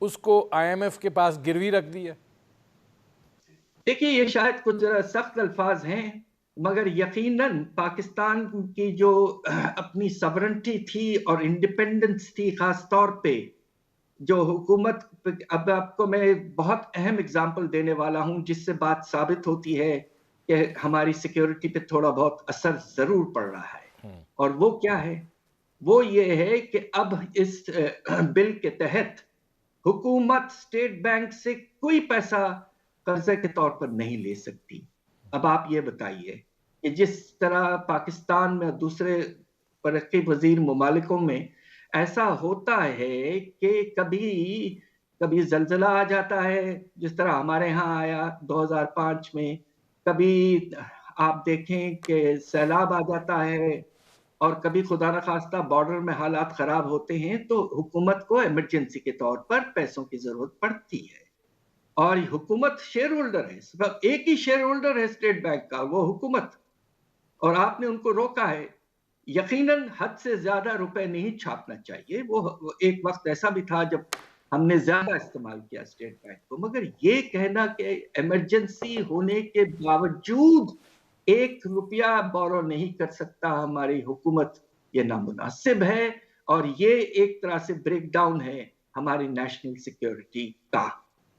اس کو IMF کے پاس گروی رکھ دیا؟ دیکھیے یہ شاید کچھ سخت الفاظ ہیں، مگر یقیناً پاکستان کی جو اپنی سورنٹی تھی اور انڈیپینڈنس تھی، خاص طور پہ جو حکومت، اب آپ کو میں بہت اہم اگزامپل دینے والا ہوں جس سے بات ثابت ہوتی ہے کہ ہماری سیکیورٹی پہ تھوڑا بہت اثر ضرور پڑ رہا ہے، اور وہ کیا ہے؟ وہ یہ ہے کہ اب اس بل کے تحت حکومت اسٹیٹ بینک سے کوئی پیسہ قرضے کے طور پر نہیں لے سکتی۔ اب آپ یہ بتائیے کہ جس طرح پاکستان میں دوسرے ترقی پذیر ممالکوں میں ایسا ہوتا ہے کہ کبھی زلزلہ آ جاتا ہے، جس طرح ہمارے ہاں آیا 2005 میں، کبھی آپ دیکھیں کہ سیلاب آ جاتا ہے، اور کبھی خدا نخواستہ بارڈر میں حالات خراب ہوتے ہیں، تو حکومت کو ایمرجنسی کے طور پر پیسوں کی ضرورت پڑتی ہے۔ اور حکومت شیئر ہولڈر ہے، صرف ایک ہی شیئر ہولڈر ہے اسٹیٹ بینک کا، وہ حکومت، اور آپ نے ان کو روکا ہے۔ یقیناً حد سے زیادہ روپے نہیں چھاپنا چاہیے، وہ ایک وقت ایسا بھی تھا جب ہم نے زیادہ استعمال کیا اسٹیٹ بینک کو، مگر یہ کہنا کہ ایمرجنسی ہونے کے باوجود 1 روپیہ بورو نہیں کر سکتا ہماری حکومت، یہ نامناسب ہے، اور یہ ایک طرح سے بریک ڈاؤن ہے ہماری نیشنل سیکیورٹی کا،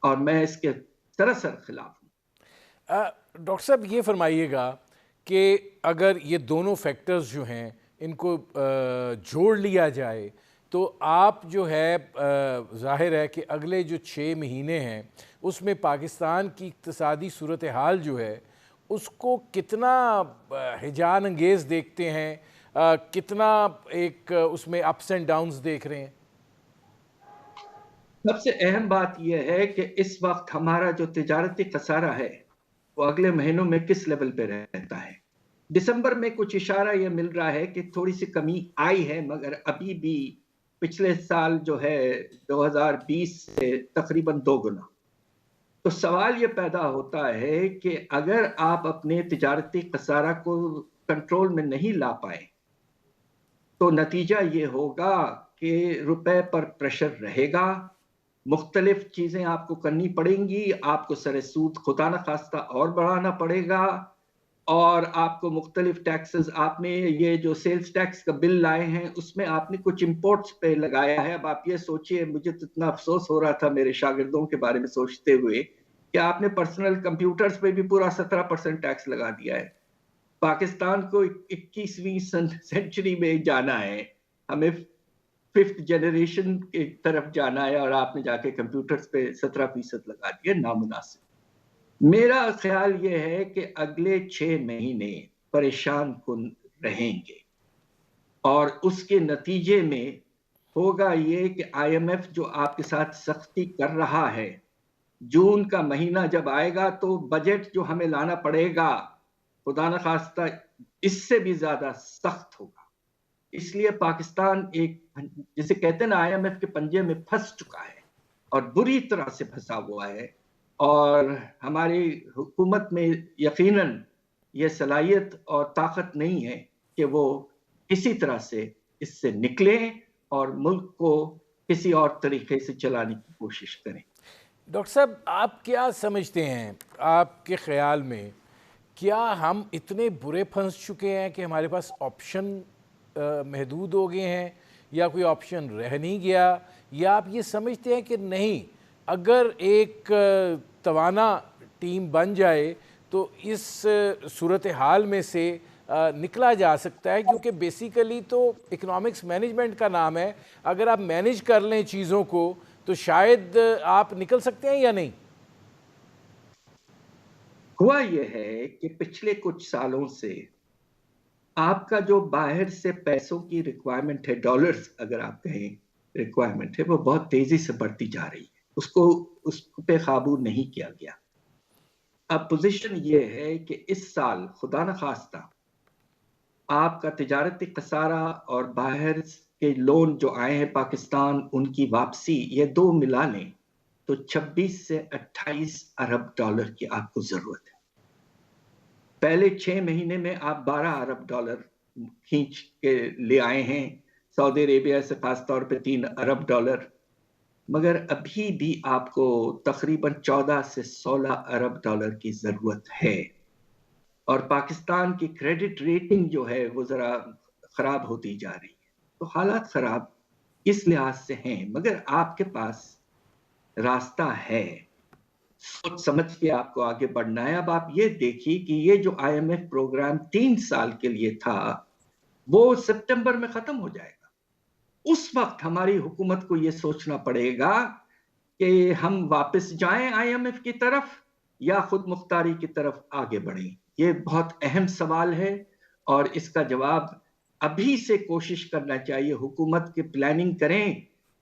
اور میں اس کے سراسر خلاف ہوں۔ ڈاکٹر صاحب یہ فرمائیے گا کہ اگر یہ دونوں فیکٹرز جو ہیں ان کو جوڑ لیا جائے تو آپ جو ہے ظاہر ہے کہ اگلے جو 6 مہینے ہیں اس میں پاکستان کی اقتصادی صورتحال جو ہے اس کو کتنا ہیجان انگیز دیکھتے ہیں، کتنا ایک اس میں اپس اینڈ ڈاؤنز دیکھ رہے ہیں؟ سب سے اہم بات یہ ہے کہ اس وقت ہمارا جو تجارتی خسارہ ہے وہ اگلے مہینوں میں کس لیول پہ رہتا ہے۔ دسمبر میں کچھ اشارہ یہ مل رہا ہے کہ تھوڑی سی کمی آئی ہے، مگر ابھی بھی پچھلے سال جو ہے 2020 سے تقریباً 2 گنا۔ تو سوال یہ پیدا ہوتا ہے کہ اگر آپ اپنے تجارتی خسارہ کو کنٹرول میں نہیں لا پائے تو نتیجہ یہ ہوگا کہ روپے پر پریشر رہے گا، مختلف چیزیں آپ کو کرنی پڑیں گی، آپ کو سر سود خدا نخواستہ اور بڑھانا پڑے گا، اور آپ کو مختلف ٹیکسز، آپ نے یہ جو سیلز ٹیکس کا بل لائے ہیں اس میں آپ نے کچھ امپورٹس پہ لگایا ہے۔ اب آپ یہ سوچئے، مجھے تو اتنا افسوس ہو رہا تھا میرے شاگردوں کے بارے میں سوچتے ہوئے کہ آپ نے پرسنل کمپیوٹرز پہ بھی پورا 17% ٹیکس لگا دیا ہے۔ پاکستان کو 21ویں سینچری میں جانا ہے، ہمیں 5th جنریشن کی طرف جانا ہے، اور آپ نے جا کے کمپیوٹرز پہ 17% لگا دیا، نامناسب۔ میرا خیال یہ ہے کہ اگلے 6 مہینے پریشان کن رہیں گے، اور اس کے نتیجے میں ہوگا یہ کہ IMF جو آپ کے ساتھ سختی کر رہا ہے، جون کا مہینہ جب آئے گا تو بجٹ جو ہمیں لانا پڑے گا خدا نخواستہ اس سے بھی زیادہ سخت ہوگا۔ اس لیے پاکستان ایک، جسے کہتے ہیں نا، IMF کے پنجے میں پھنس چکا ہے، اور بری طرح سے پھنسا ہوا ہے، اور ہماری حکومت میں یقیناً یہ صلاحیت اور طاقت نہیں ہے کہ وہ کسی طرح سے اس سے نکلیں اور ملک کو کسی اور طریقے سے چلانے کی کوشش کریں۔ ڈاکٹر صاحب آپ کیا سمجھتے ہیں، آپ کے خیال میں کیا ہم اتنے برے پھنس چکے ہیں کہ ہمارے پاس آپشن محدود ہو گئے ہیں، یا کوئی آپشن رہ نہیں گیا، یا آپ یہ سمجھتے ہیں کہ نہیں، اگر ایک توانا ٹیم بن جائے تو اس صورتحال میں سے نکلا جا سکتا ہے، کیونکہ بیسیکلی تو اکنامکس مینجمنٹ کا نام ہے، اگر آپ مینج کر لیں چیزوں کو تو شاید آپ نکل سکتے ہیں یا نہیں؟ ہوا یہ ہے کہ پچھلے کچھ سالوں سے آپ کا جو باہر سے پیسوں کی ریکوائرمنٹ ہے، ڈالرز اگر آپ کہیں ریکوائرمنٹ ہے، وہ بہت تیزی سے بڑھتی جا رہی ہے، اس پہ قابو نہیں کیا گیا۔ اب پوزیشن یہ ہے کہ اس سال خدا نخواستہ آپ کا تجارتی خسارہ اور باہر کے لون جو آئے ہیں پاکستان، ان کی واپسی، یہ دو ملا لیں تو 26 سے 28 ارب ڈالر کی آپ کو ضرورت ہے۔ پہلے 6 مہینے میں آپ 12 ارب ڈالر کھینچ کے لے آئے ہیں، سعودی عربیہ سے خاص طور پہ 3 ارب ڈالر، مگر ابھی بھی آپ کو تقریباً 14 سے 16 ارب ڈالر کی ضرورت ہے، اور پاکستان کی کریڈٹ ریٹنگ جو ہے وہ ذرا خراب ہوتی جا رہی ہے، تو حالات خراب اس لحاظ سے ہیں، مگر آپ کے پاس راستہ ہے، سوچ سمجھ کے آپ کو آگے بڑھنا ہے۔ اب آپ یہ دیکھیے کہ یہ جو آئی ایم ایف پروگرام 3 سال کے لیے تھا وہ سپٹمبر میں ختم ہو جائے گا۔ اس وقت ہماری حکومت کو یہ سوچنا پڑے گا کہ ہم واپس جائیں آئی ایم ایف کی طرف یا خود مختاری کی طرف آگے بڑھیں۔ یہ بہت اہم سوال ہے اور اس کا جواب ابھی سے کوشش کرنا چاہیے، حکومت کی پلاننگ کریں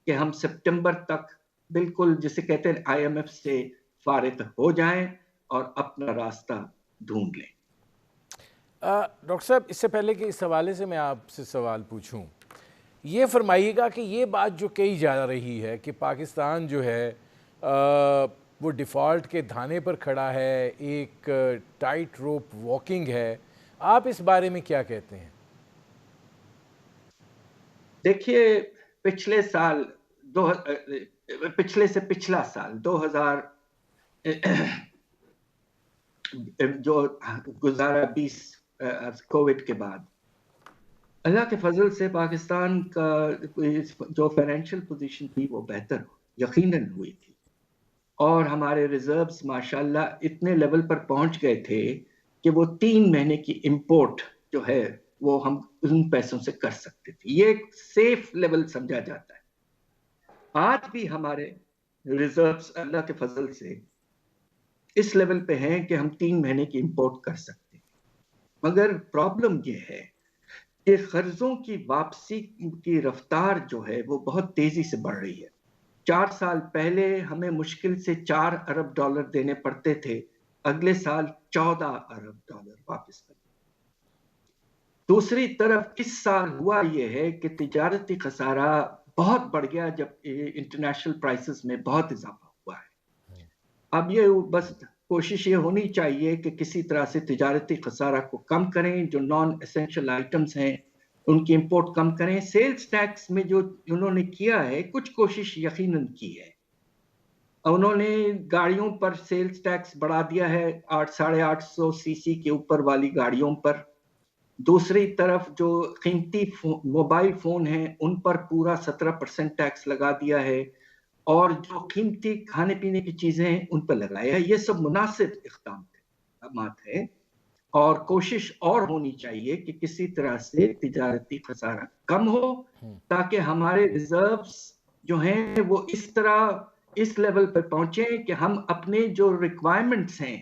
کہ ہم سپٹمبر تک بالکل جسے کہتے ہیں آئی ایم ایف سے فارغ ہو جائیں اور اپنا راستہ ڈھونڈ لیں۔ ڈاکٹر صاحب، اس سے پہلے کہ اس حوالے سے میں آپ سے سوال پوچھوں، یہ فرمائیے گا کہ یہ بات جو کہی جا رہی ہے کہ پاکستان جو ہے وہ ڈیفالٹ کے دھانے پر کھڑا ہے، ایک ٹائٹ روپ واکنگ ہے، آپ اس بارے میں کیا کہتے ہیں؟ دیکھیے، پچھلے سال پچھلے سے پچھلا سال 2000 جو گزارا 20 کووڈ کے بعد، اللہ کے فضل سے پاکستان کا جو فائنینشیل پوزیشن تھی وہ بہتر یقیناً ہوئی تھی، اور ہمارے ریزروز ماشاءاللہ اتنے لیول پر پہنچ گئے تھے کہ وہ 3 مہینے کی امپورٹ جو ہے وہ ہم ان پیسوں سے کر سکتے تھے، یہ ایک سیف لیول سمجھا جاتا ہے۔ آج بھی ہمارے ریزروز اللہ کے فضل سے اس لیول پہ ہیں کہ ہم 3 مہینے کی امپورٹ کر سکتے ہیں، مگر پرابلم یہ ہے کہ قرضوں کی واپسی کی رفتار جو ہے وہ بہت تیزی سے بڑھ رہی ہے۔ 4 سال پہلے ہمیں مشکل سے 4 ارب ڈالر دینے پڑتے تھے، اگلے سال 14 ارب ڈالر واپس کرنے۔ دوسری طرف اس سال ہوا یہ ہے کہ تجارتی خسارہ بہت بڑھ گیا جب انٹرنیشنل پرائسز میں بہت اضافہ ہوا ہے۔ اب یہ بس کوشش یہ ہونی چاہیے کہ کسی طرح سے تجارتی خسارہ کو کم کریں، جو نان ایسنشل آئٹمز ہیں ان کی امپورٹ کم کریں۔ سیلز ٹیکس میں جو انہوں نے کیا ہے کچھ کوشش یقیناً کی ہے، انہوں نے گاڑیوں پر سیلز ٹیکس بڑھا دیا ہے 850 سی سی کے اوپر والی گاڑیوں پر، دوسری طرف جو قیمتی موبائل فون ہیں ان پر پورا 17% ٹیکس لگا دیا ہے، اور جو قیمتی کھانے پینے کی چیزیں ہیں ان پر لگایا ہے۔ یہ سب مناسب اقدامات ہیں، اور کوشش اور ہونی چاہیے کہ کسی طرح سے تجارتی خسارہ کم ہو تاکہ ہمارے ریزروز جو ہیں وہ اس طرح اس لیول پر پہنچیں کہ ہم اپنے جو ریکوائرمنٹس ہیں،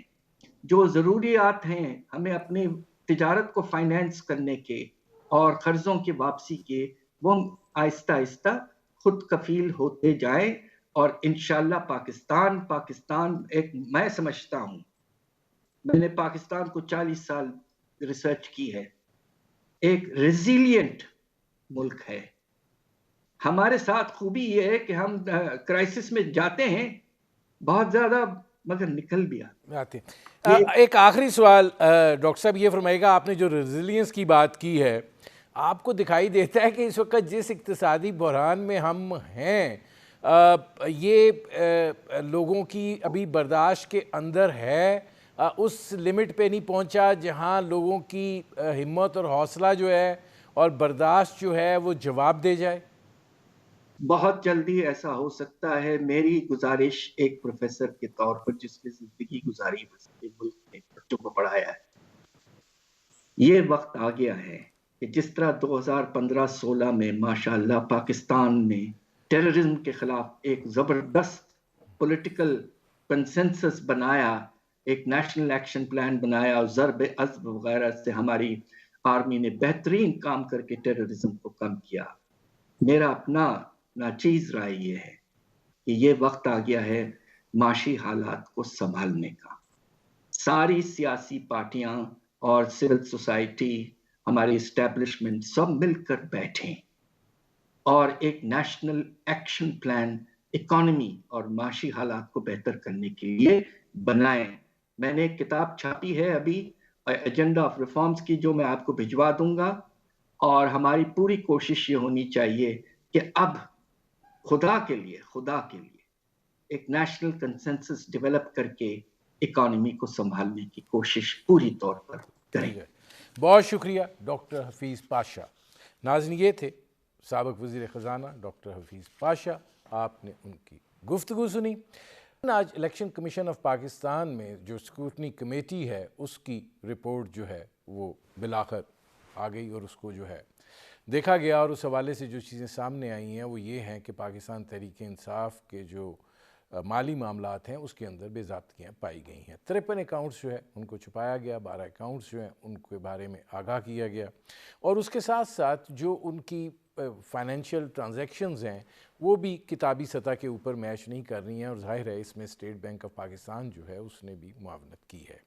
جو ضروریات ہیں ہمیں اپنی تجارت کو فائنینس کرنے کے اور قرضوں کی واپسی کے، وہ آہستہ آہستہ خود کفیل ہوتے جائیں، اور انشاءاللہ پاکستان ایک، میں سمجھتا ہوں، میں نے پاکستان کو 40 سال ریسرچ کی ہے، ایک ریزیلینٹ ملک ہے۔ ہمارے ساتھ خوبی یہ ہے کہ ہم کرائسس میں جاتے ہیں بہت زیادہ مگر نکل بھی آتے ہیں۔ ایک آخری سوال ڈاکٹر صاحب، یہ فرمائے گا، آپ نے جو ریزیلینس کی بات کی ہے، آپ کو دکھائی دیتا ہے کہ اس وقت جس اقتصادی بحران میں ہم ہیں یہ لوگوں کی ابھی برداشت کے اندر ہے، اس لمٹ پہ نہیں پہنچا جہاں لوگوں کی ہمت اور حوصلہ جو ہے اور برداشت جو ہے وہ جواب دے جائے؟ بہت جلدی ایسا ہو سکتا ہے۔ میری گزارش ایک پروفیسر کے طور پر جس نے زندگی گزاری ملک میں بچوں کو پڑھایا ہے، یہ وقت آ گیا ہے کہ جس طرح 2015-16 میں ماشاءاللہ پاکستان نے ٹیررزم کے خلاف ایک زبردست پولیٹیکل کنسنسس بنایا، ایک نیشنل ایکشن پلان بنایا، اور ضرب عضب وغیرہ سے ہماری آرمی نے بہترین کام کر کے ٹیررزم کو کم کیا۔ میرا اپنا ناچیز رائے یہ ہے کہ یہ وقت آ گیا ہے معاشی حالات کو سنبھالنے کا۔ ساری سیاسی پارٹیاں اور سول سوسائٹی، ہماری اسٹیبلشمنٹ سب مل کر بیٹھیں اور ایک نیشنل ایکشن پلان اکانومی اور معاشی حالات کو بہتر کرنے کے لیے بنائیں۔ میں نے ایک کتاب چھاپی ہے ابھی، ایجنڈا آف ریفارمز کی، جو میں آپ کو بھجوا دوں گا، اور ہماری پوری کوشش یہ ہونی چاہیے کہ اب خدا کے لیے ایک نیشنل کنسنسس ڈیولپ کر کے اکانومی کو سنبھالنے کی کوشش پوری طور پر کریں. بہت شکریہ ڈاکٹر حفیظ پاشا. ناظرین، یہ تھے سابق وزیر خزانہ ڈاکٹر حفیظ پاشا. آپ نے ان کی گفتگو سنی. آج الیکشن کمیشن آف پاکستان میں جو اسکروٹنی کمیٹی ہے اس کی رپورٹ جو ہے وہ بالآخر آ گئی اور اس کو جو ہے دیکھا گیا، اور اس حوالے سے جو چیزیں سامنے آئی ہیں وہ یہ ہیں کہ پاکستان تحریک انصاف کے جو مالی معاملات ہیں اس کے اندر بے ضابطگیاں پائی گئی ہیں. 53 اکاؤنٹس جو ہے ان کو چھپایا گیا، 12 اکاؤنٹس جو ہیں ان کے بارے میں آگاہ کیا گیا، اور اس کے ساتھ ساتھ جو ان کی فائنینشیل ٹرانزیکشنز ہیں وہ بھی کتابی سطح کے اوپر میچ نہیں کر رہی ہیں، اور ظاہر ہے اس میں اسٹیٹ بینک آف پاکستان جو ہے اس نے بھی معاونت کی ہے.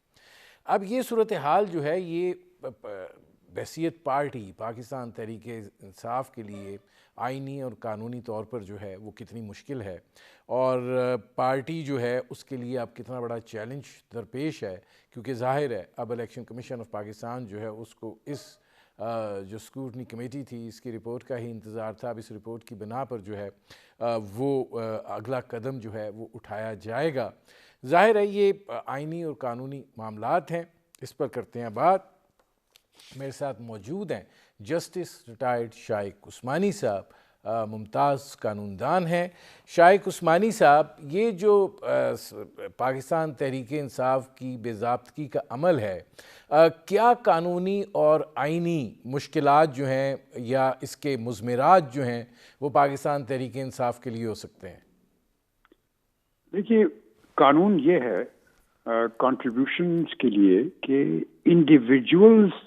اب یہ صورتحال جو ہے یہ بحیثیت پارٹی پاکستان تحریک انصاف کے لیے آئینی اور قانونی طور پر جو ہے وہ کتنی مشکل ہے، اور پارٹی جو ہے اس کے لیے اب کتنا بڑا چیلنج درپیش ہے، کیونکہ ظاہر ہے اب الیکشن کمیشن آف پاکستان جو ہے اس کو اس جو اسکروٹنی کمیٹی تھی اس کی رپورٹ کا ہی انتظار تھا. اب اس رپورٹ کی بنا پر جو ہے وہ اگلا قدم جو ہے وہ اٹھایا جائے گا. ظاہر ہے یہ آئینی اور قانونی معاملات ہیں، اس پر کرتے ہیں بات. میرے ساتھ موجود ہیں جسٹس ریٹائرڈ شائق عثمانی صاحب، ممتاز قانون دان ہیں. شائق عثمانی صاحب، یہ جو پاکستان تحریک انصاف کی بے ضابطگی کا عمل ہے، کیا قانونی اور آئینی مشکلات جو ہیں یا اس کے مضمرات جو ہیں وہ پاکستان تحریک انصاف کے لیے ہو سکتے ہیں؟ دیکھیے، قانون یہ ہے کنٹریبیوشنز کے لیے کہ انڈیویجولز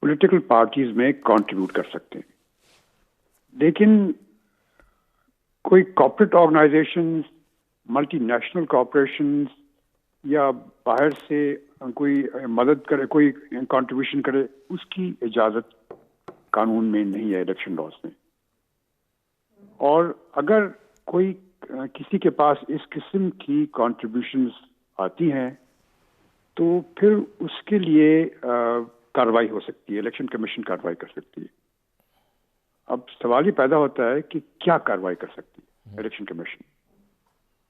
پولیٹیکل پارٹیز میں کنٹریبیوٹ کر سکتے ہیں، لیکن کوئی corporate organisations, multinational corporations یا باہر سے کوئی مدد کرے، کوئی کنٹریبیوشن کرے، اس کی اجازت قانون میں نہیں ہے، الیکشن لاز میں. اور اگر کوئی کسی کے پاس اس قسم کی کنٹریبیوشنز آتی ہیں تو پھر اس کے لیے کارروائی ہو سکتی ہے، الیکشن کمیشن کارروائی کر سکتی ہے. اب سوال یہ پیدا ہوتا ہے کہ کیا کارروائی کر سکتی ہے الیکشن کمیشن؟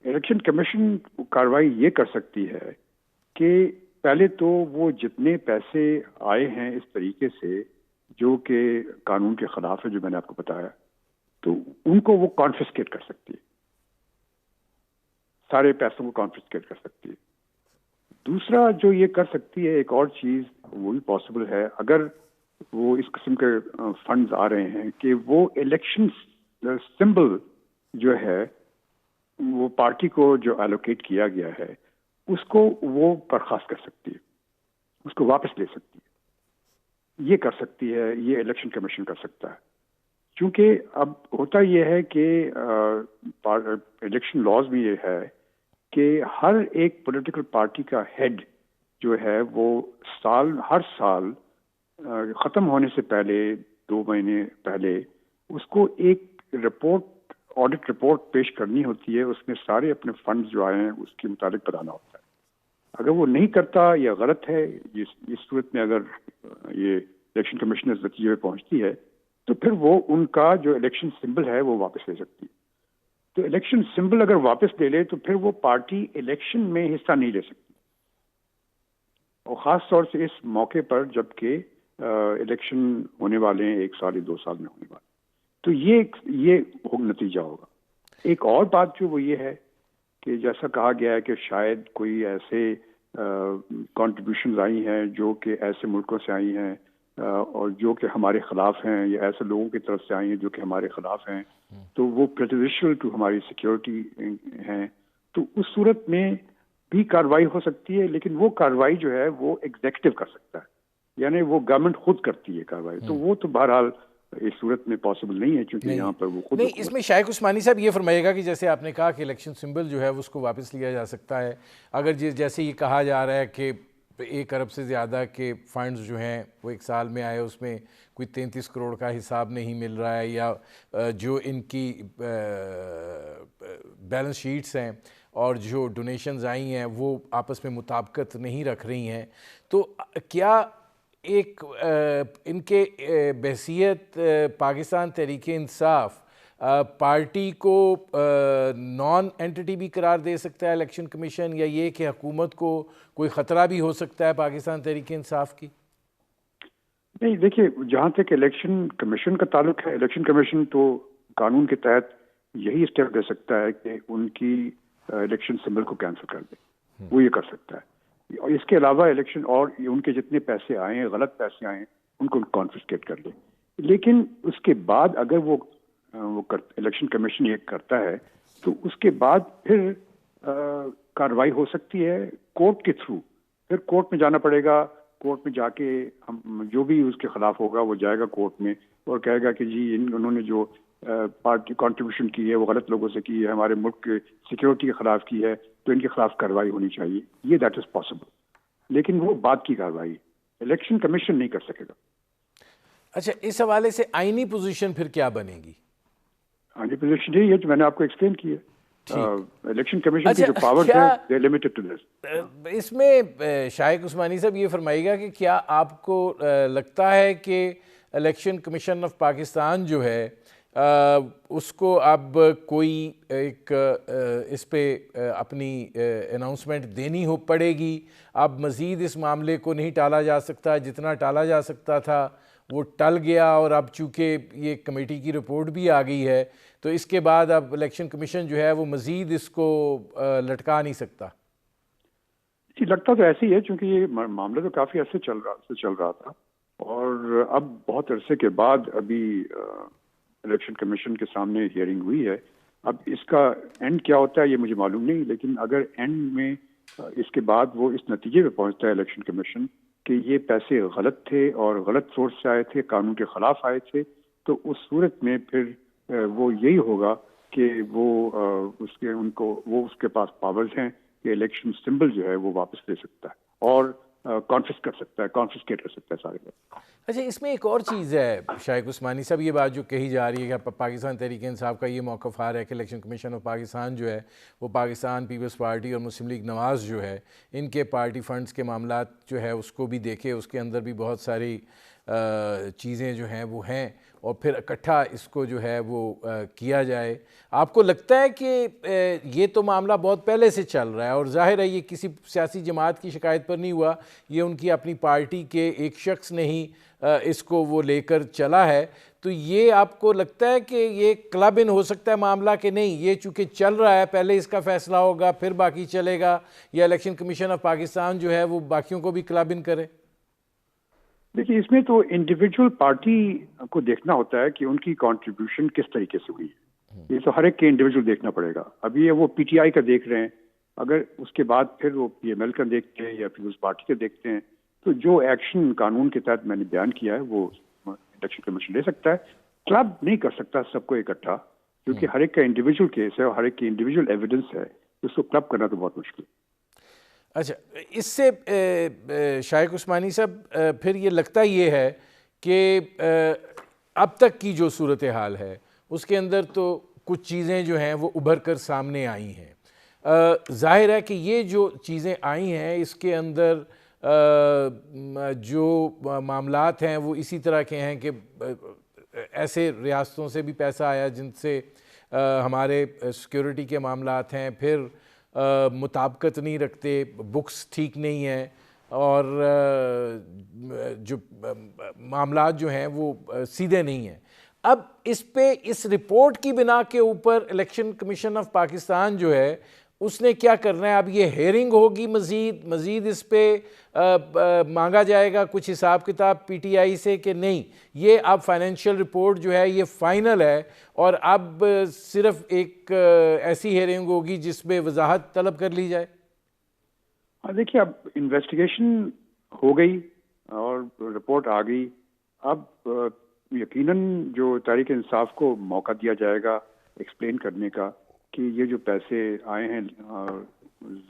الیکشن کمیشن کارروائی یہ کر سکتی ہے کہ پہلے تو وہ جتنے پیسے آئے ہیں اس طریقے سے جو کہ قانون کے خلاف ہے، جو میں نے آپ کو بتایا، تو ان کو وہ کانفسکیٹ کر سکتی ہے، سارے پیسوں کو کانفسکیٹ کر سکتی ہے. دوسرا جو یہ کر سکتی ہے، ایک اور چیز وہ بھی پاسبل ہے، اگر وہ اس قسم کے فنڈز آ رہے ہیں، کہ وہ الیکشن سمبل جو ہے وہ پارٹی کو جو ایلوکیٹ کیا گیا ہے اس کو وہ برخاست کر سکتی ہے، اس کو واپس لے سکتی ہے. یہ کر سکتی ہے، یہ الیکشن کمیشن کر سکتا ہے. چونکہ اب ہوتا یہ ہے کہ الیکشن لاز میں یہ ہے کہ ہر ایک پولیٹیکل پارٹی کا ہیڈ جو ہے وہ ہر سال ختم ہونے سے پہلے 2 مہینے پہلے اس کو ایک رپورٹ، آڈٹ رپورٹ پیش کرنی ہوتی ہے. اس میں سارے اپنے فنڈز جو آئے ہیں اس کے مطابق بتانا ہوتا ہے. اگر وہ نہیں کرتا یا غلط ہے، اس صورت میں اگر یہ الیکشن کمیشن اس نتیجے میں پہنچتی ہے تو پھر وہ ان کا جو الیکشن سمبل ہے وہ واپس لے سکتی ہے. تو الیکشن سمبل اگر واپس لے لے تو پھر وہ پارٹی الیکشن میں حصہ نہیں لے سکتی، اور خاص طور سے اس موقع پر جب کہ الیکشن ہونے والے ہیں 1 سال یا 2 سال میں ہونے والے. تو یہ نتیجہ ہوگا. ایک اور بات جو وہ یہ ہے کہ جیسا کہا گیا ہے کہ شاید کوئی ایسے کنٹریبیوشنز آئی ہیں جو کہ ایسے ملکوں سے آئی ہیں اور جو کہ ہمارے خلاف ہیں، یا ایسے لوگوں کی طرف سے آئی ہیں جو کہ ہمارے خلاف ہیں، تو وہ پریجوڈیشل ٹو ہماری سیکیورٹی ہیں. تو اس صورت میں بھی کارروائی ہو سکتی ہے، لیکن وہ کارروائی جو ہے وہ ایگزیکٹو کر سکتا ہے، یعنی وہ گورنمنٹ خود کرتی ہے کارروائی. تو وہ تو بہرحال اس صورت میں پاسبل نہیں ہے، چونکہ یہاں پر وہ خود نہیں. اس میں شائق عثمانی صاحب یہ فرمائے گا کہ جیسے آپ نے کہا کہ الیکشن سمبل جو ہے اس کو واپس لیا جا سکتا ہے، اگر جیسے یہ کہا جا رہا ہے کہ 1 ارب سے زیادہ کے فنڈز جو ہیں وہ 1 سال میں آئے، اس میں کوئی 33 کروڑ کا حساب نہیں مل رہا ہے، یا جو ان کی بیلنس شیٹس ہیں اور جو ڈونیشنز آئی ہیں وہ آپس میں مطابقت نہیں رکھ رہی ہیں، تو کیا ایک ان کے بحیثیت پاکستان تحریک انصاف پارٹی کو نان اینٹی بھی قرار دے سکتا ہے الیکشن کمیشن، یا یہ کہ حکومت کو کوئی خطرہ بھی ہو سکتا ہے پاکستان تحریک انصاف کی؟ نہیں دیکھیے، جہاں تک الیکشن کمیشن کا تعلق ہے، الیکشن کمیشن تو قانون کے تحت یہی اسٹیپ لے سکتا ہے کہ ان کی الیکشن سمبل کو کینسل کر دے، وہ یہ کر سکتا ہے. اور اس کے علاوہ الیکشن اور ان کے جتنے پیسے آئے ہیں، غلط پیسے آئے ہیں، ان کو کانفسکیٹ کر لے. لیکن اس کے بعد اگر وہ الیکشن کمیشن یہ کرتا ہے تو اس کے بعد پھر کارروائی ہو سکتی ہے کورٹ کے تھرو. پھر کورٹ میں جانا پڑے گا، کورٹ میں جا کے ہم جو بھی اس کے خلاف ہوگا وہ جائے گا کورٹ میں اور کہے گا کہ جی انہوں نے جو پارٹی کنٹریبیوشن کی ہے وہ غلط لوگوں سے کی ہے، ہمارے ملک کے سیکیورٹی کے خلاف کی ہے، تو ان کے خلاف کارروائی ہونی چاہیے. یہ دیٹ از پاسبل، لیکن وہ بعد کی کارروائی الیکشن کمیشن نہیں کر سکے گا. اچھا، اس حوالے سے آئینی پوزیشن پھر کیا بنے گی؟ آئینی پوزیشن یہی ہے جو میں نے آپ کو ایکسپلین کی ہے. الیکشن کمیشن کی جو پاورز ہیں they are limited to this. اس میں شائق عثمانی صاحب یہ فرمائیے گا کہ کیا آپ کو لگتا ہے کہ الیکشن کمیشن آف پاکستان جو ہے اس کو اب کوئی ایک اس پہ اپنی اناؤنسمنٹ دینی پڑے گی؟ اب مزید اس معاملے کو نہیں ٹالا جا سکتا، جتنا ٹالا جا سکتا تھا وہ ٹل گیا، اور اب چونکہ یہ کمیٹی کی رپورٹ بھی آ گئی ہے تو اس کے بعد اب الیکشن کمیشن جو ہے وہ مزید اس کو لٹکا نہیں سکتا؟ جی لگتا تو ایسے ہی ہے، چونکہ یہ معاملہ تو کافی عرصے چل رہا تھا، اور اب بہت عرصے کے بعد ابھی الیکشن کمیشن کے سامنے ہیئرنگ ہوئی ہے. اب اس کا اینڈ کیا ہوتا ہے یہ مجھے معلوم نہیں، لیکن اگر اینڈ میں اس کے بعد وہ اس نتیجے پہ پہنچتا ہے الیکشن کمیشن کہ یہ پیسے غلط تھے اور غلط سورس سے آئے تھے، قانون کے خلاف آئے تھے، تو اس صورت میں پھر وہ یہی ہوگا کہ وہ اس کے پاس پاورز ہیں کہ الیکشن سمبل جو ہے وہ واپس لے سکتا ہے اور کانفسکیٹ کر سکتا ہے سارے لوگ. اچھا، اس میں ایک اور چیز ہے شائق عثمانی صاحب، یہ بات جو کہی جا رہی ہے کہ پاکستان تحریک انصاف کا یہ موقف آ رہا ہے کہ الیکشن کمیشن آف پاکستان جو ہے وہ پاکستان پیپلز پارٹی اور مسلم لیگ نواز جو ہے ان کے پارٹی فنڈز کے معاملات جو ہے اس کو بھی دیکھے، اس کے اندر بھی بہت ساری چیزیں جو ہیں وہ ہیں، اور پھر اکٹھا اس کو جو ہے وہ کیا جائے. آپ کو لگتا ہے کہ یہ تو معاملہ بہت پہلے سے چل رہا ہے اور ظاہر ہے یہ کسی سیاسی جماعت کی شکایت پر نہیں ہوا، یہ ان کی اپنی پارٹی کے ایک شخص نے ہی اس کو وہ لے کر چلا ہے، تو یہ آپ کو لگتا ہے کہ یہ کلب ان ہو سکتا ہے معاملہ کہ نہیں، یہ چونکہ چل رہا ہے پہلے اس کا فیصلہ ہوگا پھر باقی چلے گا، یا الیکشن کمیشن آف پاکستان جو ہے وہ باقیوں کو بھی کلب ان کرے؟ دیکھیے اس میں تو انڈیویجول پارٹی کو دیکھنا ہوتا ہے کہ ان کی کنٹریبیوشن کس طریقے سے ہوئی ہے. یہ تو ہر ایک کے انڈیویجول دیکھنا پڑے گا. ابھی یہ وہ پی ٹی آئی کا دیکھ رہے ہیں، اگر اس کے بعد پھر وہ پی ایم ایل کا دیکھتے ہیں یا پھر اس پارٹی کا دیکھتے ہیں، تو جو ایکشن قانون کے تحت میں نے بیان کیا ہے وہ الیکشن کمیشن لے سکتا ہے. کلب نہیں کر سکتا سب کو اکٹھا، کیونکہ ہر ایک کا انڈیویجول کیس ہے اور ہر ایک کی انڈیویجول ایویڈنس ہے، اس کو کلب کرنا تو بہت مشکل ہے. اچھا، اس سے شائق عثمانی صاحب پھر یہ لگتا یہ ہے کہ اب تک کی جو صورتحال ہے اس کے اندر تو کچھ چیزیں جو ہیں وہ ابھر کر سامنے آئی ہیں. ظاہر ہے کہ یہ جو چیزیں آئی ہیں اس کے اندر جو معاملات ہیں وہ اسی طرح کے ہیں کہ ایسے ریاستوں سے بھی پیسہ آیا جن سے ہمارے سیکیورٹی کے معاملات ہیں، پھر مطابقت نہیں رکھتے، بکس ٹھیک نہیں ہیں، اور جو معاملات جو ہیں وہ سیدھے نہیں ہیں. اب اس پہ اس رپورٹ کی بنا کے اوپر الیکشن کمیشن آف پاکستان جو ہے اس نے کیا کرنا ہے؟ اب یہ ہیئرنگ ہوگی، مزید اس پہ مانگا جائے گا کچھ حساب کتاب پی ٹی آئی سے کہ نہیں، یہ اب فائنینشیل رپورٹ جو ہے یہ فائنل ہے اور اب صرف ایک ایسی ہیئرنگ ہوگی جس میں وضاحت طلب کر لی جائے؟ دیکھیے اب انویسٹیگیشن ہو گئی اور رپورٹ آ گئی، اب یقیناً جو تحریک انصاف کو موقع دیا جائے گا ایکسپلین کرنے کا کہ یہ جو پیسے آئے ہیں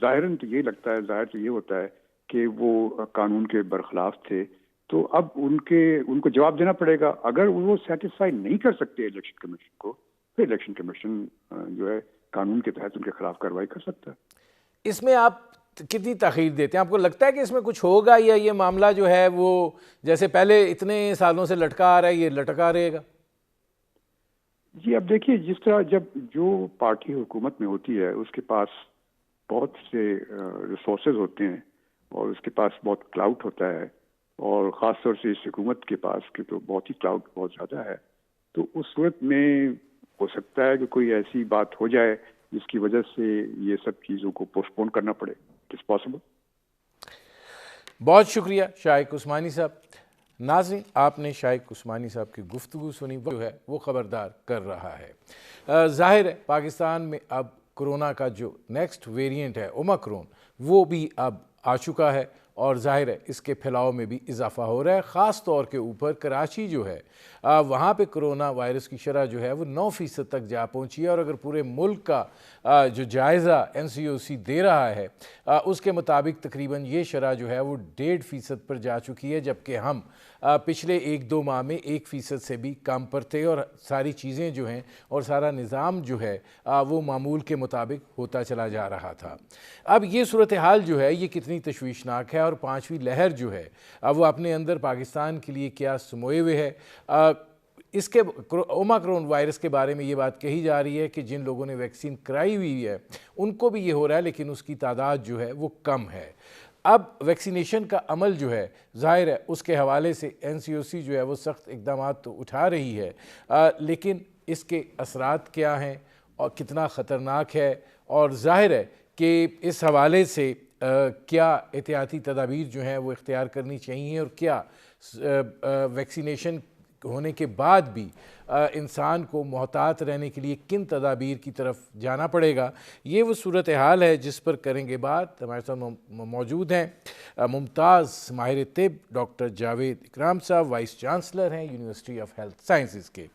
ظاہراً تو یہ لگتا ہے، ظاہر تو یہ ہوتا ہے کہ وہ قانون کے برخلاف تھے، تو اب ان کو جواب دینا پڑے گا. اگر وہ سیٹسفائی نہیں کر سکتے الیکشن کمیشن کو، پھر الیکشن کمیشن جو ہے قانون کے تحت ان کے خلاف کارروائی کر سکتا ہے. اس میں آپ کتنی تاخیر دیتے ہیں؟ آپ کو لگتا ہے کہ اس میں کچھ ہوگا یا یہ معاملہ جو ہے وہ جیسے پہلے اتنے سالوں سے لٹکا آ رہا ہے یہ لٹکا رہے گا؟ جی اب دیکھیے، جس طرح جب جو پارٹی حکومت میں ہوتی ہے اس کے پاس بہت سے ریسورسز ہوتے ہیں اور اس کے پاس بہت کلاؤڈ ہوتا ہے، اور خاص طور سے اس حکومت کے پاس کہ تو بہت ہی کلاؤڈ بہت زیادہ ہے، تو اس صورت میں ہو سکتا ہے کہ کوئی ایسی بات ہو جائے جس کی وجہ سے یہ سب چیزوں کو پوسٹ پون کرنا پڑے. It's possible. بہت شکریہ شائق عثمانی صاحب. ناظرین، آپ نے شائق عثمانی صاحب کی گفتگو سنی، جو ہے وہ خبردار کر رہا ہے. ظاہر ہے پاکستان میں اب کرونا کا جو نیکسٹ ویریئنٹ ہے اومیکرون، وہ بھی اب آ چکا ہے، اور ظاہر ہے اس کے پھیلاؤ میں بھی اضافہ ہو رہا ہے. خاص طور کے اوپر کراچی جو ہے وہاں پہ کرونا وائرس کی شرح جو ہے وہ 9% تک جا پہنچی ہے، اور اگر پورے ملک کا جو جائزہ NCOC دے رہا ہے اس کے مطابق تقریباً یہ شرح جو ہے وہ 1.5% پر جا چکی ہے، جبکہ ہم پچھلے 1-2 ماہ میں 1% سے بھی کم پر تھے، اور ساری چیزیں جو ہیں اور سارا نظام جو ہے وہ معمول کے مطابق ہوتا چلا جا رہا تھا. اب یہ صورتحال جو ہے یہ کتنی تشویشناک ہے، اور 5ویں لہر جو ہے وہ اپنے اندر پاکستان کے لیے کیا سموئے ہوئے ہے. اس کے اومیکرون وائرس کے بارے میں یہ بات کہی جا رہی ہے کہ جن لوگوں نے ویکسین کرائی ہوئی ہے ان کو بھی یہ ہو رہا ہے، لیکن اس کی تعداد جو ہے وہ کم ہے. اب ویکسینیشن کا عمل جو ہے ظاہر ہے اس کے حوالے سے NCOC جو ہے وہ سخت اقدامات تو اٹھا رہی ہے، لیکن اس کے اثرات کیا ہیں اور کتنا خطرناک ہے، اور ظاہر ہے کہ اس حوالے سے کیا احتیاطی تدابیر جو ہیں وہ اختیار کرنی چاہیے، اور کیا ویکسینیشن ہونے کے بعد بھی انسان کو محتاط رہنے کے لیے کن تدابیر کی طرف جانا پڑے گا. یہ وہ صورتحال ہے جس پر کریں گے بات. ہمارے ساتھ موجود ہیں ممتاز ماہر طب ڈاکٹر جاوید اکرام صاحب، وائس چانسلر ہیں یونیورسٹی آف ہیلتھ سائنسز کے.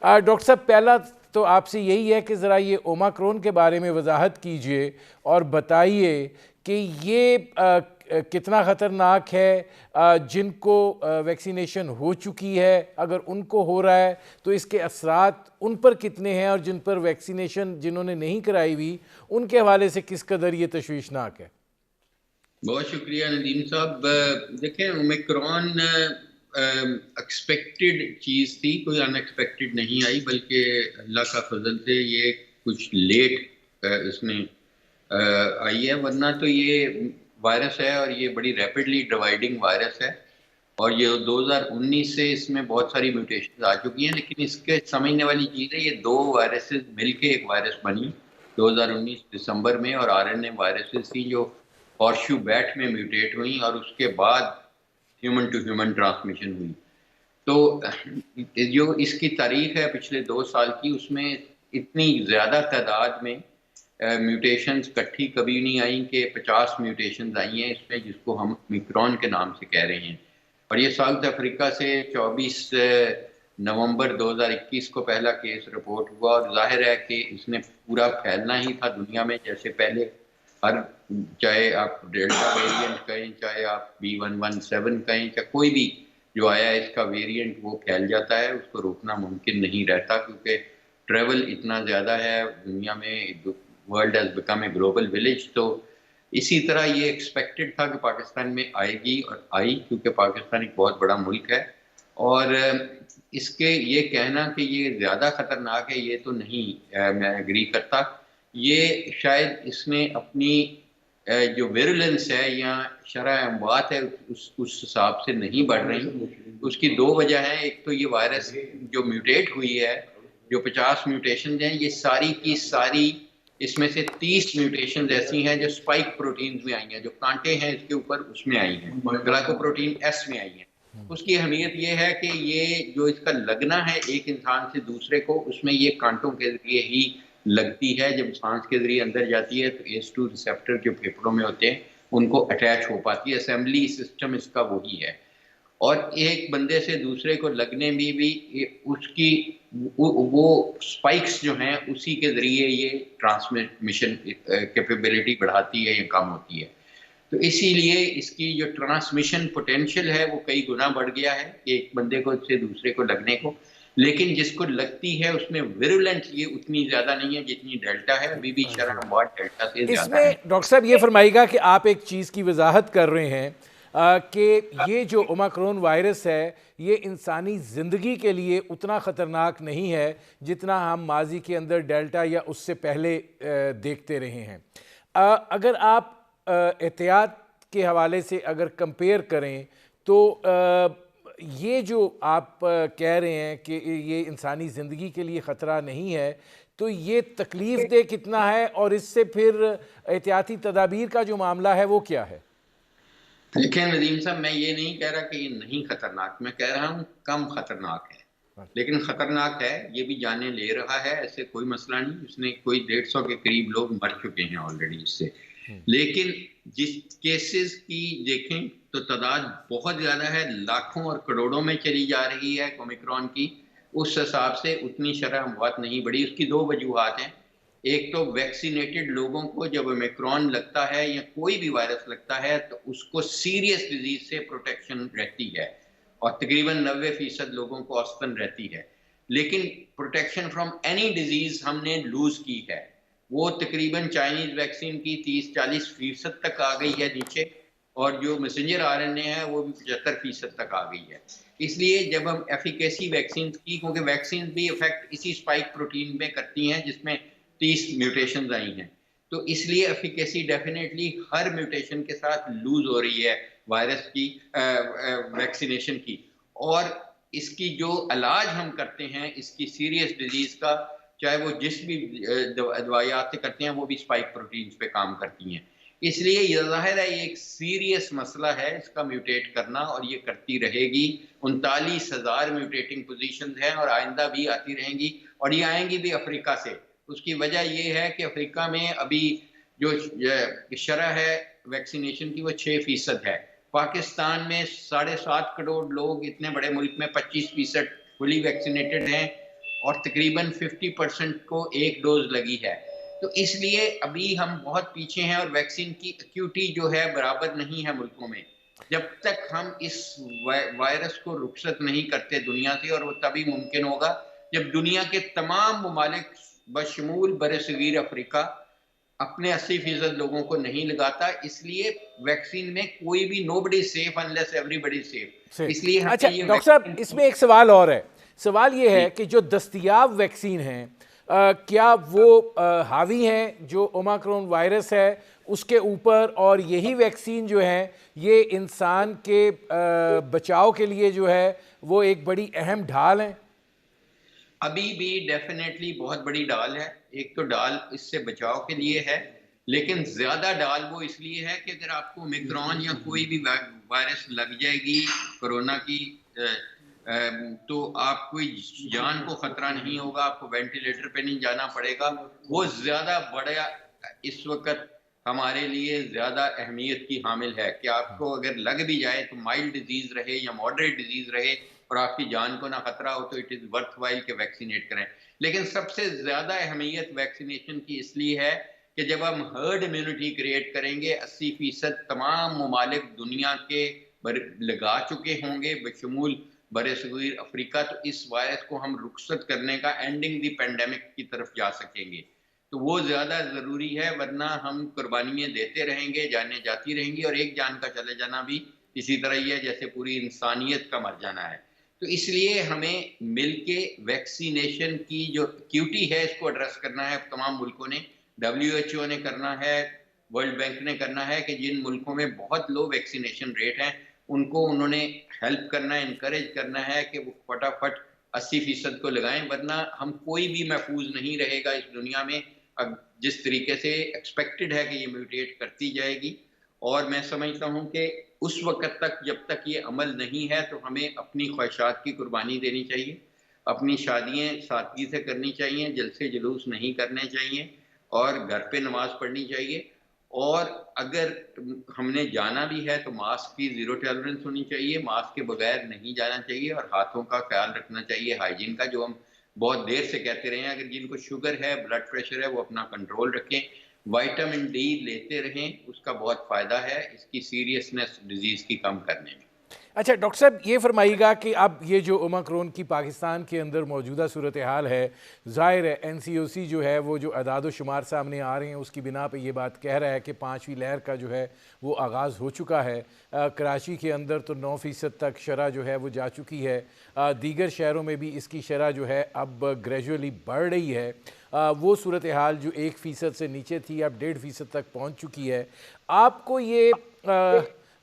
ڈاکٹر صاحب، پہلا تو آپ سے یہی ہے کہ ذرا یہ اومیکرون کے بارے میں وضاحت کیجئے اور بتائیے کہ یہ کتنا خطرناک ہے. جن کو ویکسینیشن ہو چکی ہے اگر ان کو ہو رہا ہے تو اس کے اثرات ان پر کتنے ہیں، اور جن پر ویکسینیشن جنہوں نے نہیں کرائی ہوئی ان کے حوالے سے کس قدر یہ تشویشناک ہے. بہت شکریہ ندیم صاحب. دیکھیں، اومیکرون ایکسپیکٹڈ چیز تھی، کوئی ان ایکسپیکٹڈ نہیں آئی، بلکہ اللہ کا فضل سے یہ کچھ لیٹ اس میں آئی ہے. ورنہ تو یہ وائرس ہے اور یہ بڑی ریپڈلی ڈیوائڈنگ وائرس ہے، اور یہ 2019 سے اس میں بہت ساری میوٹیشنز آ چکی ہیں. لیکن اس کے سمجھنے والی چیز ہے یہ 2 وائرسز مل کے ایک وائرس بنی 2019 دسمبر میں، اور RNA وائرسز تھی جو ہارشو بیٹ میں میوٹیٹ ہوئیں اور اس کے بعد ہیومن ٹو ہیومن ٹرانسمیشن ہوئی. تو جو اس کی تاریخ ہے پچھلے 2 سال کی، اس میں اتنی زیادہ تعداد میں میوٹیشنز کٹھی کبھی نہیں آئیں کہ 50 میوٹیشنز آئی ہیں اس میں، جس کو ہم اومیکرون کے نام سے کہہ رہے ہیں. اور یہ ساؤتھ افریقہ سے 24 نومبر 2021 کو پہلا کیس رپورٹ ہوا، اور ظاہر ہے کہ اس نے پورا پھیلنا ہی تھا دنیا میں جیسے پہلے چاہے آپ ڈیلٹا ویریئنٹ کہیں، چاہے آپ B117 کہیں، چاہے کوئی بھی جو آیا اس کا ویریئنٹ، وہ پھیل جاتا ہے. اس کو روکنا ممکن نہیں رہتا کیونکہ ٹریول اتنا زیادہ ہے دنیا میں. World has become a global village. تو اسی طرح یہ ایکسپیکٹڈ تھا کہ پاکستان میں آئے گی، اور آئی، کیونکہ پاکستان ایک بہت بڑا ملک ہے. اور اس کے یہ کہنا کہ یہ زیادہ خطرناک ہے یہ تو نہیں میں ایگری کرتا. یہ شاید اس نے اپنی جو ویرولنس ہے یا شرح اموات ہے اس حساب سے نہیں بڑھ رہی. اس کی 2 وجہ ہیں. ایک تو یہ وائرس جو میوٹیٹ ہوئی ہے، جو 50 میوٹیشنز ہیں، یہ ساری کی ساری اس میں سے 30 میوٹیشنز ایسی ہیں جو سپائک پروٹینز میں آئی ہیں، جو کانٹے ہیں اس کے اوپر اس میں آئی ہیں، گلائکوپروٹین S میں آئی ہیں. اس کی اہمیت یہ ہے کہ یہ جو اس کا لگنا ہے ایک انسان سے دوسرے کو، اس میں یہ کانٹوں کے ذریعے ہی لگتی ہے. جب سانس کے ذریعے اندر جاتی ہے تو ACE2 ریسیپٹر جو پھیپھڑوں میں ہوتے ہیں ان کو اٹیچ ہو پاتی ہے. اسمبلی سسٹم اس کا وہی ہے. اور ایک بندے سے دوسرے کو لگنے میں بھی اس کی وہ سپائکس جو ہیں اسی کے ذریعے یہ ٹرانسمیشن کیپیبلٹی بڑھاتی ہے یا کم ہوتی ہے. تو اسی لیے اس کی جو ٹرانسمیشن پوٹینشیل ہے وہ کئی گنا بڑھ گیا ہے ایک بندے کو سے دوسرے کو لگنے کو. لیکن جس کو لگتی ہے اس میں ویرولنٹ یہ اتنی زیادہ نہیں ہے جتنی ڈیلٹا ہے. ابھی بھی شرح اموات ڈیلٹا سے زیادہ ہے. اس میں ڈاکٹر صاحب یہ فرمائیے گا کہ آپ ایک چیز کی وضاحت کر رہے ہیں کہ یہ جو اومیکرون وائرس ہے یہ انسانی زندگی کے لیے اتنا خطرناک نہیں ہے جتنا ہم ماضی کے اندر ڈیلٹا یا اس سے پہلے دیکھتے رہے ہیں. اگر آپ احتیاط کے حوالے سے اگر کمپیئر کریں تو یہ جو آپ کہہ رہے ہیں کہ یہ انسانی زندگی کے لیے خطرہ نہیں ہے تو یہ تکلیف دہ کتنا ہے اور اس سے پھر احتیاطی تدابیر کا جو معاملہ ہے وہ کیا ہے؟ دیکھیں ندیم صاحب، میں یہ نہیں کہہ رہا کہ یہ نہیں خطرناک، میں کہہ رہا ہوں کم خطرناک ہے، لیکن خطرناک ہے، یہ بھی جانیں لے رہا ہے، ایسے کوئی مسئلہ نہیں. اس نے کوئی 150 کے قریب لوگ مر چکے ہیں آلریڈی اس سے. لیکن جس کیسز کی دیکھیں تو تعداد بہت زیادہ ہے، لاکھوں اور کروڑوں میں چلی جا رہی ہے اومیکرون کی. اس حساب سے اتنی شرح اموات نہیں بڑھی. اس کی دو وجوہات ہیں. ایک تو ویکسینیٹڈ لوگوں کو جب اومیکرون لگتا ہے یا کوئی بھی وائرس لگتا ہے تو اس کو سیریس ڈیزیز سے پروٹیکشن رہتی ہے اور تقریباً 90% لوگوں کو اوسطاً رہتی ہے. لیکن پروٹیکشن فرام اینی ڈیزیز ہم نے لوز کی ہے. وہ تقریباً چائنیز ویکسین کی 30-40% تک آ گئی ہے نیچے، اور جو میسنجر آر این اے ہے وہ بھی 75% تک آ گئی ہے. اس لیے جب ہم ایفیکیسی ویکسین کی، کیونکہ ویکسین بھی افیکٹ اسی اسپائک پروٹین میں کرتی ہیں جس میں 30 میوٹیشنز آئی ہیں، تو اس لیے ایفیکیسی ڈیفینیٹلی ہر میوٹیشن کے ساتھ لوز ہو رہی ہے وائرس کی ویکسینیشن کی. اور اس کی جو علاج ہم کرتے ہیں اس کی سیریس ڈیزیز کا، چاہے وہ جس بھی دوائیات سے کرتے ہیں وہ بھی اسپائک پروٹینز پہ کام کرتی ہیں. اس لیے یہ ظاہر ہے یہ ایک سیریس مسئلہ ہے اس کا میوٹیٹ کرنا، اور یہ کرتی رہے گی. 39,000 میوٹیٹنگ پوزیشنز ہیں اور آئندہ بھی آتی رہیں گی، اور یہ آئیں گی بھی افریقہ سے. اس کی وجہ یہ ہے کہ افریقہ میں ابھی جو شرح ہے ویکسینیشن کی وہ 6% ہے. پاکستان میں 7.5 کروڑ لوگ، اتنے بڑے ملک میں 25% فلی ویکسینیٹڈ ہیں اور تقریباً 50% کو ایک ڈوز لگی ہے. تو اس لیے ابھی ہم بہت پیچھے ہیں، اور ویکسین کی ایکیوٹی جو ہے برابر نہیں ہے ملکوں میں. جب تک ہم اس وائرس کو رخصت نہیں کرتے دنیا سے، اور وہ تبھی ممکن ہوگا جب دنیا کے تمام ممالک بشمول برصغیر افریقہ اپنے 80% لوگوں کو نہیں لگاتا. اس لیے ویکسین میں کوئی بھی nobody safe unless everybody safe. اس لیے اچھا ڈاکٹر صاحب، اس میں ایک سوال اور ہے. سوال یہ ہے کہ جو دستیاب ویکسین ہیں کیا وہ حاوی ہیں جو اومیکرون وائرس ہے اس کے اوپر، اور یہی ویکسین جو ہے یہ انسان کے بچاؤ کے لیے جو ہے وہ ایک بڑی اہم ڈھال ہیں؟ ابھی بھی ڈیفینیٹلی بہت بڑی ڈال ہے. ایک تو ڈال اس سے بچاؤ کے لیے ہے، لیکن زیادہ ڈال وہ اس لیے ہے کہ اگر آپ کو اومیکرون یا کوئی بھی وائرس لگ جائے گی کرونا کی تو آپ کوئی جان کو خطرہ نہیں ہوگا، آپ کو وینٹیلیٹر پہ نہیں جانا پڑے گا. وہ زیادہ بڑا اس وقت ہمارے لیے زیادہ اہمیت کی حامل ہے کہ آپ کو اگر لگ بھی جائے تو مائلڈ ڈیزیز رہے یا ماڈریٹ ڈیزیز رہے اور آپ کی جان کو نہ خطرہ ہو تو اٹ از ورتھ وائل کہ ویکسینیٹ کریں. لیکن سب سے زیادہ اہمیت ویکسینیشن کی اس لیے ہے کہ جب ہم ہرڈ امیونٹی کریٹ کریں گے، 80% تمام ممالک دنیا کے لگا چکے ہوں گے بشمول برصغیر افریقہ، تو اس وائرس کو ہم رخصت کرنے کا، اینڈنگ دی پینڈیمک کی طرف جا سکیں گے. تو وہ زیادہ ضروری ہے، ورنہ ہم قربانیاں دیتے رہیں گے، جانیں جاتی رہیں گی، اور ایک جان کا چلے جانا بھی اسی طرح ہی ہے جیسے پوری انسانیت کا مر جانا ہے. تو اس لیے ہمیں مل کے ویکسینیشن کی جو ایکیوٹی ہے اس کو ایڈریس کرنا ہے. تمام ملکوں نے، WHO نے کرنا ہے، ورلڈ بینک نے کرنا ہے کہ جن ملکوں میں بہت لو ویکسینیشن ریٹ ہیں ان کو انہوں نے ہیلپ کرنا ہے، انکریج کرنا ہے کہ وہ فٹافٹ 80% کو لگائیں. ورنہ ہم کوئی بھی محفوظ نہیں رہے گا اس دنیا میں جس طریقے سے ایکسپیکٹڈ ہے کہ یہ میوٹیٹ کرتی جائے گی. اور میں سمجھتا ہوں کہ اس وقت تک جب تک یہ عمل نہیں ہے تو ہمیں اپنی خواہشات کی قربانی دینی چاہیے، اپنی شادیاں سادگی سے کرنی چاہیے، جلسے جلوس نہیں کرنے چاہیے، اور گھر پہ نماز پڑھنی چاہیے. اور اگر ہم نے جانا بھی ہے تو ماسک کی زیرو ٹالرنس ہونی چاہیے، ماسک کے بغیر نہیں جانا چاہیے، اور ہاتھوں کا خیال رکھنا چاہیے، ہائیجین کا، جو ہم بہت دیر سے کہتے رہے ہیں. اگر جن کو شوگر ہے، بلڈ پریشر ہے، وہ اپنا کنٹرول رکھیں. وائٹامن ڈی لیتے رہیں، اس کا بہت فائدہ ہے اس کی سیریسنس ڈیزیز کی کم کرنے میں. اچھا ڈاکٹر صاحب یہ فرمائیے گا کہ اب یہ جو اومیکرون کی پاکستان کے اندر موجودہ صورتحال ہے، ظاہر ہے NCOC جو ہے وہ جو اعداد و شمار سامنے آ رہے ہیں اس کی بنا پہ یہ بات کہہ رہا ہے کہ 5ویں لہر کا جو ہے وہ آغاز ہو چکا ہے۔ کراچی کے اندر تو 9% تک شرح جو ہے وہ جا چکی ہے، دیگر شہروں میں بھی اس کی شرح جو ہے اب گریجولی بڑھ رہی ہے۔ وہ صورتحال جو 1% سے نیچے تھی اب 1.5% تک پہنچ چکی ہے۔ آپ کو یہ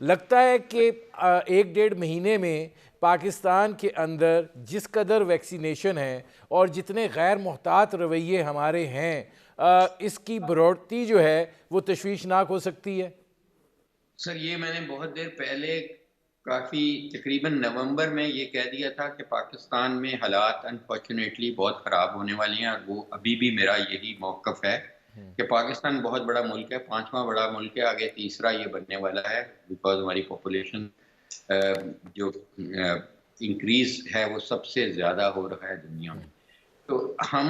لگتا ہے کہ 1-1.5 مہینے میں پاکستان کے اندر جس قدر ویکسینیشن ہے اور جتنے غیر محتاط رویے ہمارے ہیں، اس کی بڑھوتری جو ہے وہ تشویشناک ہو سکتی ہے؟ سر یہ میں نے بہت دیر پہلے کافی تقریباً نومبر میں یہ کہہ دیا تھا کہ پاکستان میں حالات انفارچونیٹلی بہت خراب ہونے والے ہیں، اور وہ ابھی بھی میرا یہی موقف ہے کہ پاکستان بہت بڑا ملک ہے، 5واں بڑا ملک ہے، آگے تیسرا یہ بننے والا ہے، بیکاز ہماری پاپولیشن جو انکریز ہے وہ سب سے زیادہ ہو رہا ہے دنیا میں۔ تو ہم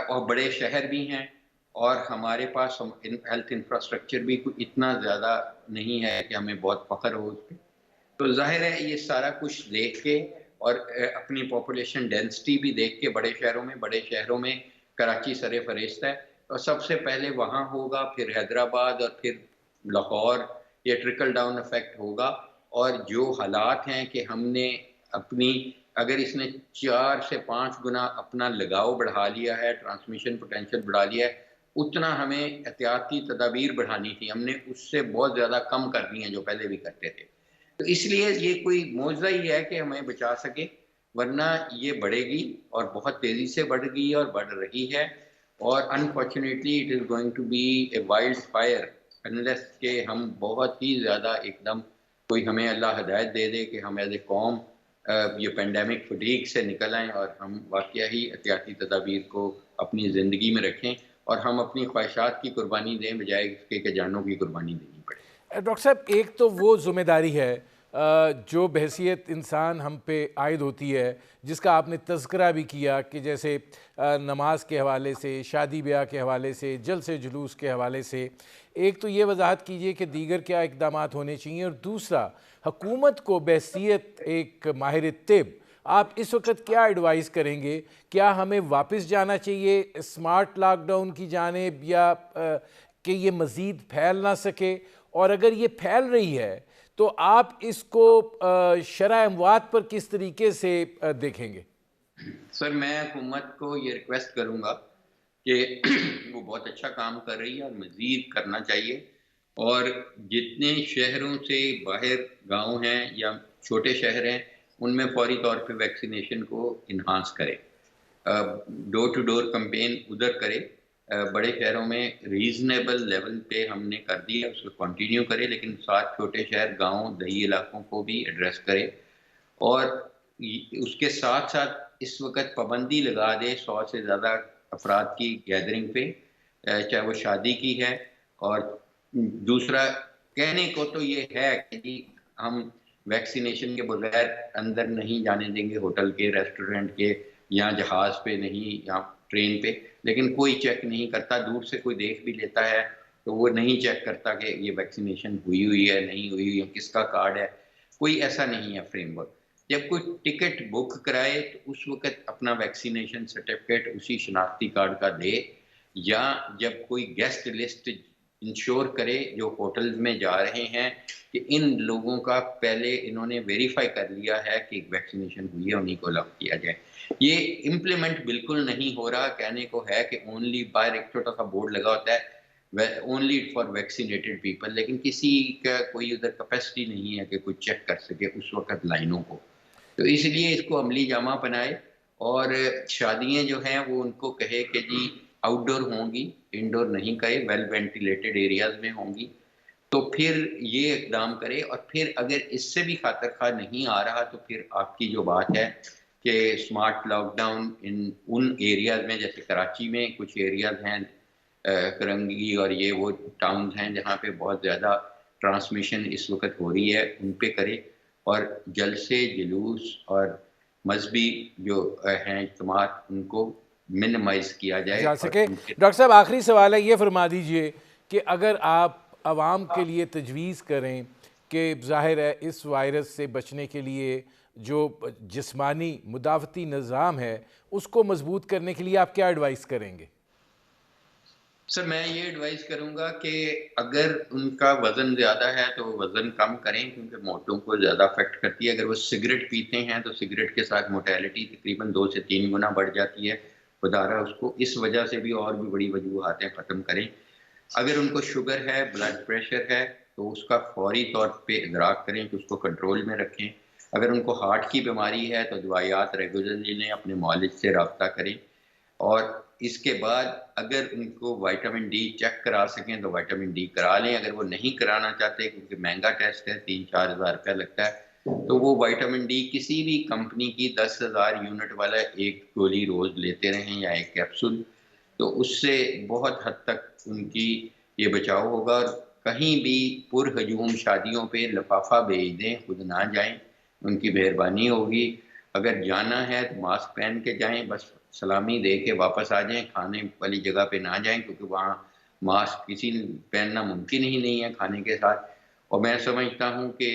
اور بڑے شہر بھی ہیں، اور ہمارے پاس ہیلتھ انفراسٹرکچر بھی اتنا زیادہ نہیں ہے کہ ہمیں بہت فخر ہو اس پہ۔ تو ظاہر ہے یہ سارا کچھ دیکھ کے اور اپنی پاپولیشن ڈینسٹی بھی دیکھ کے بڑے شہروں میں کراچی سر فہرست ہے، اور سب سے پہلے وہاں ہوگا، پھر حیدرآباد، اور پھر لاہور۔ یہ ٹرکل ڈاؤن افیکٹ ہوگا، اور جو حالات ہیں کہ ہم نے اگر اس نے 4 سے 5 گنا اپنا لگاؤ بڑھا لیا ہے، ٹرانسمیشن پوٹینشیل بڑھا لیا ہے، اتنا ہمیں احتیاطی تدابیر بڑھانی تھی، ہم نے اس سے بہت زیادہ کم کر دی ہیں جو پہلے بھی کرتے تھے۔ تو اس لیے یہ کوئی معجزہ ہی ہے کہ ہمیں بچا سکے، ورنہ یہ بڑھے گی اور بہت تیزی سے بڑھ گئی اور بڑھ رہی ہے، اور unfortunately it is going to be a wildfire unless کہ ہم بہت ہی زیادہ ایک دم کوئی ہمیں اللہ ہدایت دے دے کہ ہم ایز اے قوم یہ پینڈیمک فٹیگ سے نکل آئیں، اور ہم واقعہ ہی احتیاطی تدابیر کو اپنی زندگی میں رکھیں، اور ہم اپنی خواہشات کی قربانی دیں بجائے اس کے کہ جانوں کی قربانی دینی پڑے۔ ڈاکٹر صاحب ایک تو وہ ذمہ داری ہے جو بحیثیت انسان ہم پہ عائد ہوتی ہے، جس کا آپ نے تذکرہ بھی کیا کہ جیسے نماز کے حوالے سے، شادی بیاہ کے حوالے سے، جلسے جلوس کے حوالے سے۔ ایک تو یہ وضاحت کیجئے کہ دیگر کیا اقدامات ہونے چاہیے، اور دوسرا حکومت کو بحیثیت ایک ماہر طب آپ اس وقت کیا ایڈوائز کریں گے؟ کیا ہمیں واپس جانا چاہیے اسمارٹ لاک ڈاؤن کی جانب، یا کہ یہ مزید پھیل نہ سکے؟ اور اگر یہ پھیل رہی ہے تو آپ اس کو شرح اموات پر کس طریقے سے دیکھیں گے؟ سر میں حکومت کو یہ ریکویسٹ کروں گا کہ وہ بہت اچھا کام کر رہی ہے اور مزید کرنا چاہیے، اور جتنے شہروں سے باہر گاؤں ہیں یا چھوٹے شہر ہیں ان میں فوری طور پہ ویکسینیشن کو انہانس کرے، ڈور ٹو ڈور کمپین ادھر کرے، بڑے شہروں میں ریزنیبل لیول پہ ہم نے کر دیا اس کو کنٹینیو کرے، لیکن ساتھ چھوٹے شہر، گاؤں، دیہی علاقوں کو بھی ایڈریس کرے، اور اس کے ساتھ ساتھ اس وقت پابندی لگا دے 100 سے زیادہ افراد کی گیدرنگ پہ، چاہے وہ شادی کی ہے۔ اور دوسرا کہنے کو تو یہ ہے کہ ہم ویکسینیشن کے بغیر اندر نہیں جانے دیں گے، ہوٹل کے، ریسٹورنٹ کے، یا جہاز پہ نہیں، یا ٹرین پہ، لیکن کوئی چیک نہیں کرتا، دور سے کوئی دیکھ بھی لیتا ہے تو وہ نہیں چیک کرتا کہ یہ ویکسینیشن ہوئی ہے نہیں ہوئی ہے، کس کا کارڈ ہے، کوئی ایسا نہیں ہے فریم ورک۔ جب کوئی ٹکٹ بک کرائے تو اس وقت اپنا ویکسینیشن سرٹیفکیٹ اسی شناختی کارڈ کا دے، یا جب کوئی گیسٹ لسٹ انشور کرے جو ہوٹل میں جا رہے ہیں کہ ان لوگوں کا پہلے انہوں نے ویریفائی کر لیا ہے کہ ویکسینیشن ہوئی ہے، انہیں کو الاؤ کیا جائے۔ یہ امپلیمنٹ بالکل نہیں ہو رہا، کہنے کو ہے کہ اونلی باہر ایک چھوٹا سا بورڈ لگا ہوتا ہے اونلی فار ویکسینیٹڈ پیپل، لیکن کسی کا کوئی ادھر کیپیسٹی نہیں ہے کہ کوئی چیک کر سکے اس وقت لائنوں کو۔ تو اس لیے اس کو عملی جامہ پہنائے، اور شادیاں جو ہیں وہ ان کو کہے کہ جی آؤٹ ڈور ہوں گی، انڈور نہیں کرے، ویل وینٹیلیٹڈ ایریاز میں ہوں گی، تو پھر یہ اقدام کرے۔ اور پھر اگر اس سے بھی خاطر خواہ نہیں آ رہا تو پھر آپ کی جو بات ہے کہ اسمارٹ لاک ڈاؤن ان ایریاز میں، جیسے کراچی میں کچھ ایریاز ہیں، کرنگی اور یہ وہ ٹاؤنز ہیں جہاں پہ بہت زیادہ ٹرانسمیشن اس وقت ہو رہی ہے، ان پہ کرے، اور جلسے جلوس اور مذہبی جو ہیں اجتماعات ان کو منیمائز کیا جائے جا سکے۔ ڈاکٹر صاحب آخری سوال ہے، یہ فرما دیجئے کہ اگر آپ عوام کے لیے تجویز کریں کہ ظاہر ہے اس وائرس سے بچنے کے لیے جو جسمانی مدافعتی نظام ہے اس کو مضبوط کرنے کے لیے آپ کیا ایڈوائز کریں گے؟ سر میں یہ ایڈوائز کروں گا کہ اگر ان کا وزن زیادہ ہے تو وہ وزن کم کریں، کیونکہ موٹوں کو زیادہ افیکٹ کرتی ہے۔ اگر وہ سگریٹ پیتے ہیں تو سگریٹ کے ساتھ موٹیلٹی تقریباً 2 سے 3 گنا بڑھ جاتی ہے۔ خدا رہا اس کو اس وجہ سے بھی اور بھی بڑی وجوہاتیں ختم کریں۔ اگر ان کو شوگر ہے، بلڈ پریشر ہے، تو اس کا فوری طور پہ ادراک کریں کہ اس کو کنٹرول میں رکھیں۔ اگر ان کو ہارٹ کی بیماری ہے تو دوائیات ریگولرلی لیں، اپنے معالج سے رابطہ کریں، اور اس کے بعد اگر ان کو وائٹامن ڈی چیک کرا سکیں تو وائٹامن ڈی کرا لیں۔ اگر وہ نہیں کرانا چاہتے کیونکہ مہنگا ٹیسٹ ہے، 3-4 ہزار روپیہ لگتا ہے، تو وہ وائٹامن ڈی کسی بھی کمپنی کی 10,000 یونٹ والا ایک گولی روز لیتے رہیں یا ایک کیپسول، تو اس سے بہت حد تک ان کی یہ بچاؤ ہوگا۔ اور کہیں بھی پر ہجوم شادیوں پہ لفافہ بھیج دیں، خود نہ جائیں، ان کی مہربانی ہوگی۔ اگر جانا ہے تو ماسک پہن کے جائیں، بس سلامی دے کے واپس آ جائیں، کھانے والی جگہ پہ نہ جائیں، کیونکہ وہاں ماسک کسی نے پہننا ممکن ہی نہیں ہے کھانے کے ساتھ۔ اور میں سمجھتا ہوں کہ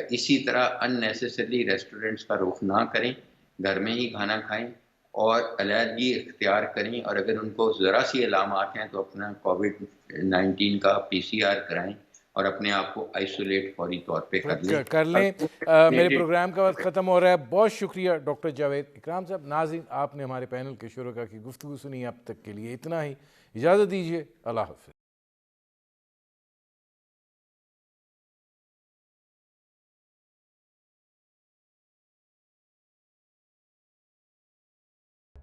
اسی طرح ان نیسیسری ریسٹورنٹس کا رخ نہ کریں، گھر میں ہی کھانا کھائیں اور علیحدگی اختیار کریں، اور اگر ان کو ذرا سی علامات ہیں تو اپنا کووڈ-19 کا PCR کرائیں اور اپنے آپ کو آئسولیٹ فوری طور پہ کر لیں۔ میرے پروگرام کا وقت ختم ہو رہا ہے۔ بہت شکریہ ڈاکٹر جاوید اکرام صاحب۔ ناظرین، آپ نے ہمارے پینل کے شرکاء کی گفتگو سنی، اب تک کے لیے اتنا ہی، اجازت دیجیے، اللہ حافظ۔